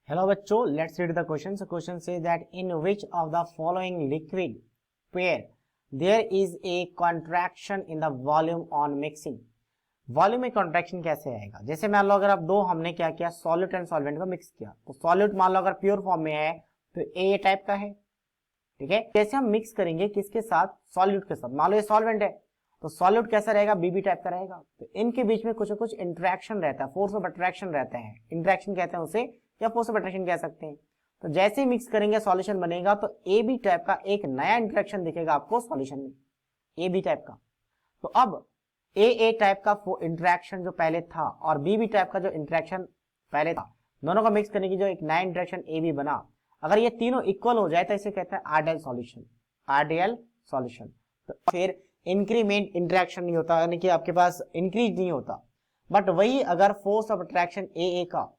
Hello बच्चों, let's read the question. So question says that in which of the following liquid pair there is a contraction in the volume on mixing. Volume में contraction कैसे आएगा? जैसे मान लो अगर आप दो हमने क्या किया, सॉल्यूट एंड सॉल्वेंट को मिक्स किया, तो सॉल्यूट मान लो अगर प्योर फॉर्म में है तो ए टाइप का है, ठीक है। जैसे हम मिक्स करेंगे किसके साथ? सॉल्यूट के साथ। मान लो ये सॉल्वेंट है तो सॉल्यूट कैसा रहेगा? बीबी टाइप का रहेगा। तो इनके बीच में कुछ ना कुछ इंटरेक्शन रहता है, फोर्स ऑफ अट्रैक्शन रहते हैं, इंटरेक्शन कहते हैं उसे, या फोर्स ऑफ अट्रैक्शन कह सकते हैं। तो जैसे ही मिक्स करेंगे सॉल्यूशन बनेगा तो ए बी टाइप का एक नया इंटरेक्शन दिखेगा आपको सॉल्यूशन में, ए बी टाइप का। तो अब ए टाइप का इंटरेक्शन जो पहले था और बी बी टाइप का जो इंटरेक्शन पहले था, दोनों को मिक्स करने की जो एक नया इंटरेक्शन ए बी बना, अगर ये तीनों इक्वल हो जाए तो इसे कहते हैं आइडियल सॉल्यूशन, आइडियल सॉल्यूशन। तो फिर इंक्रीमेंट इंटरेक्शन नहीं होता, यानी कि आपके पास इंक्रीज नहीं होता। बट वही अगर फोर्स ऑफ अट्रैक्शन ए का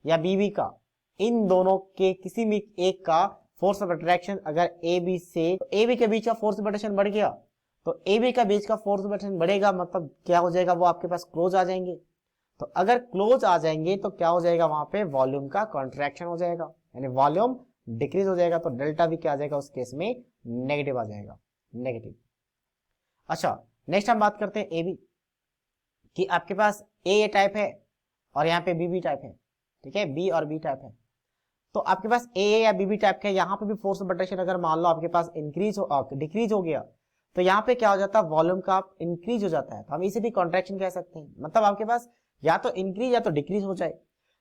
या बी का, इन दोनों के किसी भी एक का फोर्स ऑफ अट्रैक्शन अगर ए बी से, तो ए बी के बीच का फोर्स ऑफ अट्रैक्शन बढ़ गया, तो ए बी का बीच का फोर्स ऑफ अट्रैक्शन बढ़ेगा, मतलब क्या हो जाएगा? वो आपके पास क्लोज आ जाएंगे। तो अगर क्लोज आ जाएंगे तो क्या हो जाएगा? वहां पे वॉल्यूम का कॉन्ट्रैक्शन हो जाएगा, यानी वॉल्यूम डिक्रीज हो जाएगा। तो डेल्टा भी क्या आ जाएगा? उस केस में नेगेटिव आ जाएगा, नेगेटिव। अच्छा, नेक्स्ट हम बात करते हैं ए बी कि आपके पास ए टाइप है और यहाँ पे बी टाइप है, ठीक है, बी और बी टाइप है। तो आपके पास ए या बी टाइप का, यहाँ पे भी फोर्स ऑफ अट्रैक्शन अगर मान लो आपके पास इंक्रीज हो, डिक्रीज हो गया, तो यहाँ पे क्या हो जाता है? वॉल्यूम का इंक्रीज हो जाता है। तो हम इसे भी कॉन्ट्रैक्शन कह सकते हैं, मतलब आपके पास या तो इंक्रीज या तो डिक्रीज हो जाए।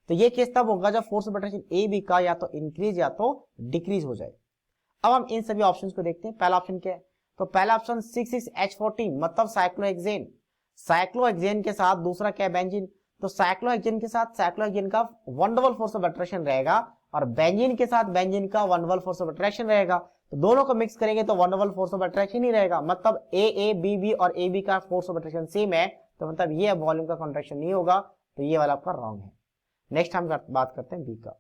तो ये केस तब होगा जब force of attraction A B का या तो इंक्रीज या तो डिक्रीज हो जाए। अब हम इन सभी ऑप्शंस को देखते हैं। पहला ऑप्शन क्या है? तो पहला ऑप्शन 6,6H14 मतलब साइक्लोहेक्सेन, साइक्लोहेक्सेन के साथ दूसरा क्या है? बेंजीन। तो साइक्लोहेक्सेन के साथ साइक्लोहेक्सेन का one double force of attraction रहेगा और बेंजीन के साथ बेंजीन का one double force of attraction रहेगा। तो दोनों को मिक्स करेंगे तो one double force of attraction ही रहेगा, मतलब ए बी बी और ए बी का फोर्स ऑफ अट्रैक्शन सेम है, तो मतलब ये वॉल्यूम का कॉन्ट्रैक्शन नहीं होगा। तो ये वाला आपका रॉन्ग है। नेक्स्ट हम बात करते हैं बी का।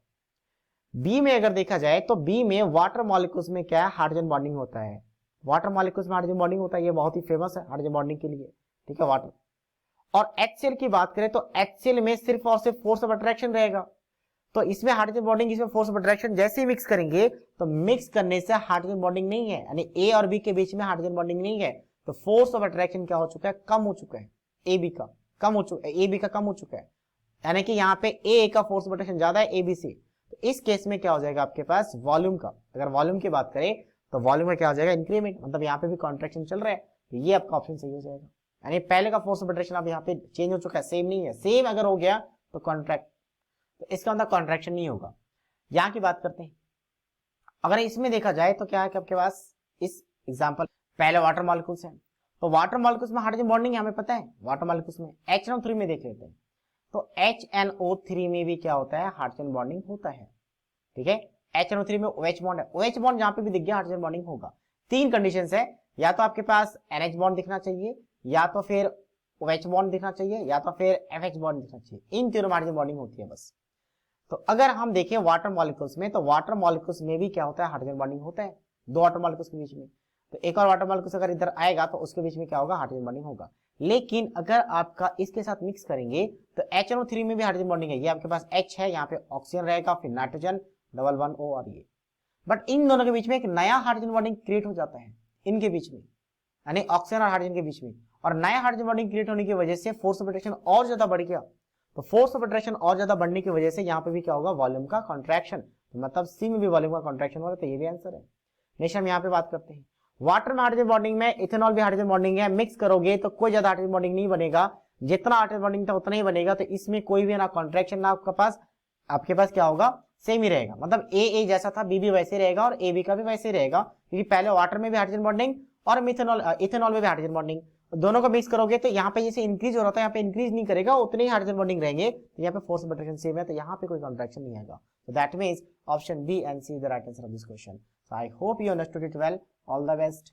बी में अगर देखा जाए तो बी में वाटर मॉलिक्यूल्स में क्या है? हाइड्रोजन बॉन्डिंग होता है। वाटर मॉलिक्यूल्स में हाइड्रोजन बॉन्डिंग होता है, ये बहुत ही फेमस है हाइड्रोजन बॉन्डिंग के लिए, ठीक है, वाटर। और HCl की बात करें तो HCl में सिर्फ और सिर्फ फोर्स ऑफ अट्रैक्शन रहेगा। तो इसमें हाइड्रोजन बॉन्डिंग, इसमें फोर्स ऑफ अट्रैक्शन, जैसे ही मिक्स करेंगे तो मिक्स करने से हाइड्रोजन बॉन्डिंग नहीं है, यानी ए और बी के बीच में हाइड्रोजन बॉन्डिंग नहीं है। तो फोर्स ऑफ अट्रैक्शन क्या हो चुका है? कम हो चुका है, ए बी का कम हो चुका है, ए बी का कम हो चुका है, यानी कि यहाँ पे ए का फोर्स ऑफ अट्रैक्शन ज्यादा है ए बी से। तो इस केस में क्या हो जाएगा आपके पास? वॉल्यूम का, अगर वॉल्यूम की बात करें तो वॉल्यूम में क्या हो जाएगा? इंक्रीमेंट, मतलब यहाँ पे भी कॉन्ट्रैक्शन चल रहा है। तो ये आपका ऑप्शन सही हो जाएगा, यानी पहले का फोर्स ऑफ अट्रैक्शन अब यहाँ पे चेंज हो चुका है, सेम नहीं है। सेम अगर हो गया तो कॉन्ट्रैक्ट, तो इसका मतलब कॉन्ट्रैक्शन नहीं होगा। यहाँ की बात करते हैं, अगर इसमें देखा जाए तो क्या है कि आपके पास इस एग्जांपल पहले वाटर मॉलिक्यूल्स हैं, तो वाटर मॉलिक्यूल्स में हाइड्रोजन बॉन्डिंग हमें पता है। वाटर मॉलिक्यूल्स में HNO3 में देख लेते हैं, तो HNO3 में भी क्या होता है? हाइड्रोजन बॉन्डिंग होता है, ठीक है। HNO3 में OH बॉन्ड है, OH बॉन्ड जहां पे भी दिख गया हाइड्रोजन बॉन्डिंग होगा। तीन कंडीशंस है, या तो आपके पास NH बॉन्ड दिखना चाहिए, या तो फिर OH बॉन्ड दिखना चाहिए, या तो फिर FH बॉन्ड दिखना चाहिए। इन तीनों में हाइड्रोजन बॉन्डिंग होती है बस। तो अगर हम देखें वाटर मॉलिक्यूल्स में, तो वाटर मॉलिक्यूल्स में भी क्या होता है? हाइड्रोजन बॉन्डिंग होता है दो वाटर मॉलिक्यूल्स के बीच में। तो एक और वाटर मॉलिक्यूल्स अगर इधर आएगा तो उसके बीच में क्या होगा? हाइड्रोजन बॉन्डिंग होगा। लेकिन अगर आपका इसके साथ मिक्स करेंगे तो HNO3 में भी हाइड्रोजन बॉन्डिंग है, ये आपके पास H है, यहाँ पे ऑक्सीजन रहेगा, फिर नाइट्रोजन, डबल वन O और ये। बट इन दोनों के बीच में एक नया हाइड्रोजन बॉन्डिंग क्रिएट हो जाता है इनके बीच में, यानी ऑक्सीजन और हाइड्रोजन के बीच में। और नया हाइड्रोजन बॉन्डिंग क्रिएट होने की वजह से फोर्स ऑफ अट्रैक्शन और ज्यादा बढ़ गया। तो फोर्स ऑफ अट्रैक्शन और ज्यादा बढ़ने की वजह से यहाँ पे भी क्या होगा? वॉल्यूम का कॉन्ट्रैक्शन। तो मतलब सी में भी वॉल्यूम का कॉन्ट्रैक्शन होगा, तो ये भी आंसर है। नेक्स्ट हम यहाँ पे बात करते हैं, वाटर में हाइड्रोजन बॉन्डिंग में इथेनॉल भी हाइड्रोजन बॉन्डिंग है, मिक्स करोगे तो कोई ज्यादा हाइड्रोजन बॉन्डिंग नहीं बनेगा, जितना हाइड्रोजन बॉन्डिंग था उतना ही बनेगा। तो इसमें कोई भी ना कॉन्ट्रैक्शन ना आपके पास क्या होगा? सेम ही रहेगा, मतलब ए जैसा था बी वैसे रहेगा और ए बी का भी वैसे ही रहेगा, क्योंकि पहले वाटर में भी हाइड्रोजन बॉन्डिंग और इथेनॉल में भी हाइड्रोजन बॉन्डिंग, दोनों को मिक्स करोगे तो यहाँ पे जैसे इंक्रीज हो रहा था यहाँ पे इंक्रीज नहीं करेगा, उतने ही हाइड्रोजन बॉन्डिंग रहेंगे। तो यहाँ पे फोर्स ऑफ अट्रैक्शन सेम है, तो यहाँ पे कोई कॉन्ट्रैक्शन नहीं आएगा। So that means option B and C is the right answer of this question. So I hope you understood it well. All the best.